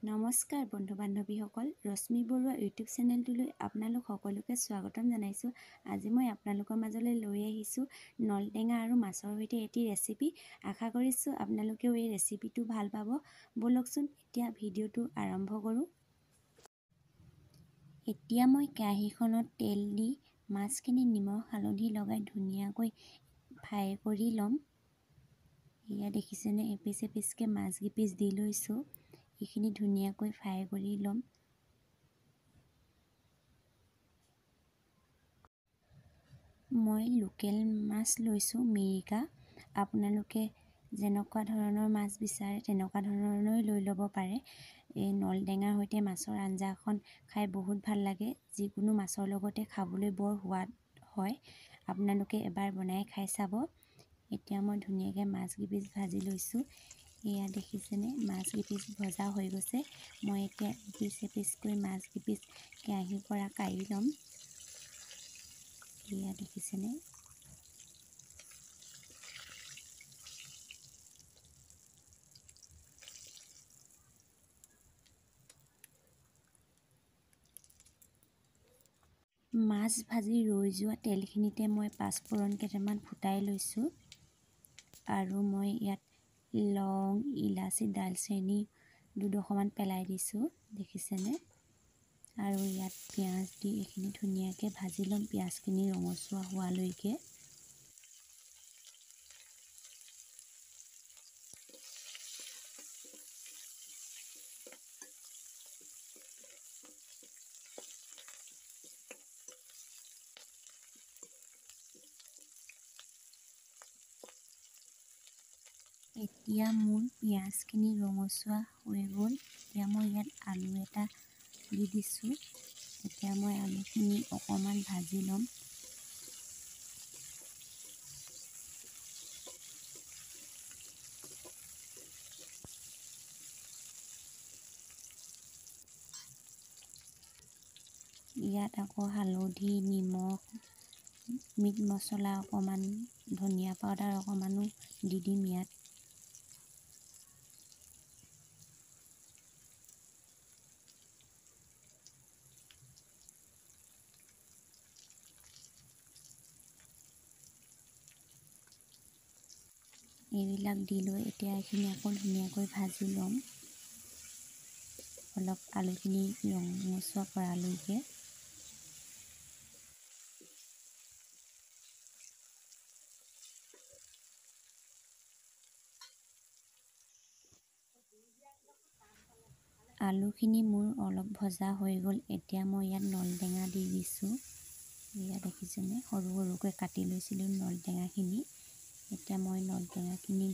নমস্কাৰ বন্ধু বান্ধৱীসকল, ৰশ্মি বৰুৱা ইউটিউব চেনেলটোলৈ আপোনালোক সকলোকে স্বাগতম জনাইছোঁ। আজি মই আপোনালোকৰ মাজলৈ লৈ আহিছোঁ নলটেঙা আৰু মাছৰ সৈতে এটি ৰেচিপি। আশা কৰিছোঁ আপোনালোকেও এই ৰেচিপিটো ভাল পাব। ব'লকচোন এতিয়া ভিডিঅ'টো আৰম্ভ কৰোঁ। এতিয়া মই কেৰাহীখনত তেল দি মাছখিনি নিমখ হালধি লগাই ধুনীয়াকৈ ফ্ৰাই কৰি ল'ম। এয়া দেখিছেনে, এপিচ এপিচকৈ মাছ কেইপিচ দি লৈছোঁ। এইখিনি ধুনীয়াকৈ ফ্ৰাই কৰি ল'ম। মই লোকেল মাছ লৈছোঁ, মিৰিকা। আপোনালোকে যেনেকুৱা ধৰণৰ মাছ বিচাৰে তেনেকুৱা ধৰণৰে লৈ ল'ব পাৰে। এই নলটেঙাৰ সৈতে মাছৰ আঞ্জাখন খাই বহুত ভাল লাগে। যিকোনো মাছৰ লগতে খাবলৈ বৰ সোৱাদ হয়। আপোনালোকে এবাৰ বনাই খাই চাব। এতিয়া মই ধুনীয়াকৈ মাছ কেইপিচ ভাজি লৈছোঁ। এয়া দেখিছেনে, মাছ কেইপিচ ভজা হৈ গৈছে। মই এতিয়া এপিচ এপিচকৈ মাছ কেইপিচ কেৰাহীৰ পৰা কাঢ়ি ল'ম। এয়া দেখিছেনে। মাছ ভাজি ৰৈ যোৱা তেলখিনিতে মই পাঁচফোৰণ কেইটামান ফুটাই লৈছোঁ। আৰু মই ইয়াত লং, ইলাচি, দালচেনি দুডোখৰমান পেলাই দিছোঁ, দেখিছেনে। আৰু ইয়াত পিঁয়াজ দি এইখিনি ধুনীয়াকৈ ভাজি ল'ম, পিঁয়াজখিনি ৰঙচুৱা হোৱালৈকে। এতিয়া মোৰ পিঁয়াজখিনি ৰঙচুৱা হৈ গ'ল। এতিয়া মই ইয়াত আলু এটা দি দিছোঁ। এতিয়া মই আলুখিনি অকণমান ভাজি ল'ম। ইয়াত আকৌ হালধি, নিমখ, মিট মছলা অকণমান, ধনিয়া পাউডাৰ অকণমানো দি দিম ইয়াত। এইবিলাক দি লৈ এতিয়া এইখিনি আকৌ ধুনীয়াকৈ ভাজি ল'ম, অলপ আলুখিনি ৰঙচুৱা কৰালৈকে। আলুখিনি মোৰ অলপ ভজা হৈ গ'ল। এতিয়া মই ইয়াত নলটেঙা দি দিছোঁ। এয়া দেখিছেনে, সৰু সৰুকৈ কাটি লৈছিলোঁ নলটেঙাখিনি। এতিয়া মই নলটেঙাখিনি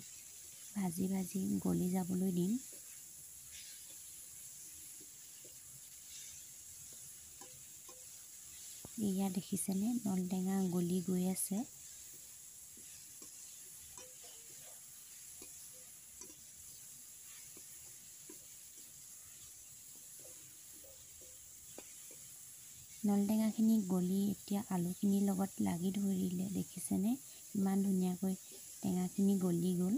ভাজি ভাজি গলি যাবলৈ দিম। এয়া দেখিছেনে, নলটেঙা গলি গৈ আছে। নলটেঙাখিনি গলি এতিয়া আলুখিনিৰ লগত লাগি ধৰিলে, দেখিছেনে ইমান ধুনীয়াকৈ টেঙাখিনি গলি গ'ল।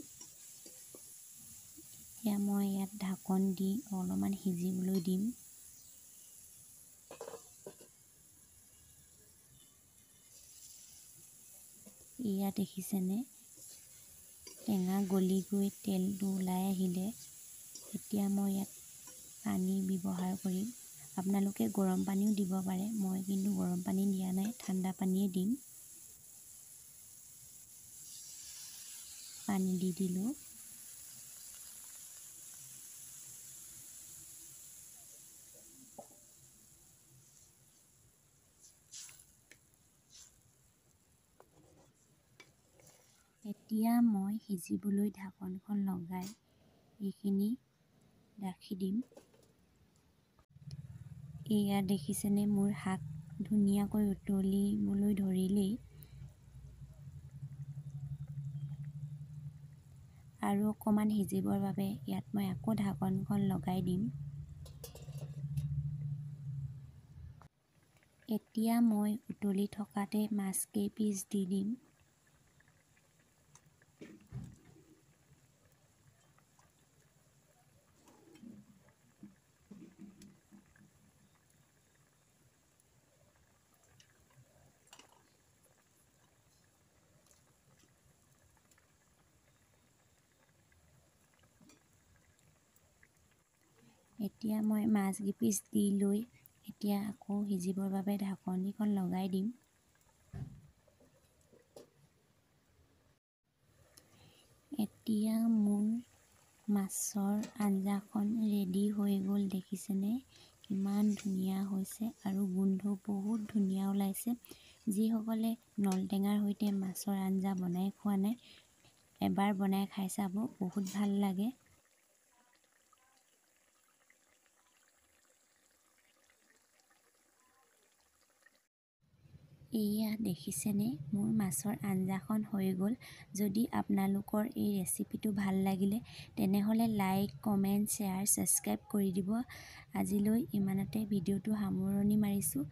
এতিয়া মই ইয়াত ঢাকন দি অলপমান সিজিবলৈ দিম। এয়া দেখিছেনে, টেঙা গলি গৈ তেলটো ওলাই আহিলে। এতিয়া মই ইয়াত পানী ব্যৱহাৰ কৰিম। আপোনালোকে গৰম পানীও দিব পাৰে, মই কিন্তু গৰম পানী দিয়া নাই, ঠাণ্ডা পানীয়ে দিম। পানী দি দিলোঁ। এতিয়া মই সিজিবলৈ ঢাকনখন লগাই এইখিনি ৰাখি দিম। এয়া দেখিছেনে, মোৰ শাক ধুনীয়াকৈ উতলিবলৈ ধৰিলেই। আৰু অকণমান সিজিবৰ বাবে ইয়াত মই আকৌ ঢাকনখন লগাই দিম। এতিয়া মই উতলি থকাতে মাছ কেইপিচ দি দিম। এতিয়া মই মাছ কেইপিচ দি লৈ এতিয়া আকৌ সিজিবৰ বাবে ঢাকনিখন লগাই দিম। এতিয়া মোৰ মাছৰ আঞ্জাখন ৰেডি হৈ গ'ল। দেখিছেনে কিমান ধুনীয়া হৈছে আৰু গোন্ধ বহুত ধুনীয়া ওলাইছে। যিসকলে নলটেঙাৰ সৈতে মাছৰ আঞ্জা বনাই খোৱা নাই, এবাৰ বনাই খাই চাব, বহুত ভাল লাগে। এয়া দেখিছেনে মোৰ মাছৰ আঞ্জাখন হৈ গ'ল। যদি আপোনালোকৰ এই ৰেচিপিটো ভাল লাগিলে তেনেহ'লে লাইক, কমেণ্ট, শ্বেয়াৰ, ছাবস্ক্ৰাইব কৰি দিব। আজিলৈ ইমানতে ভিডিঅ'টো সামৰণি মাৰিছোঁ।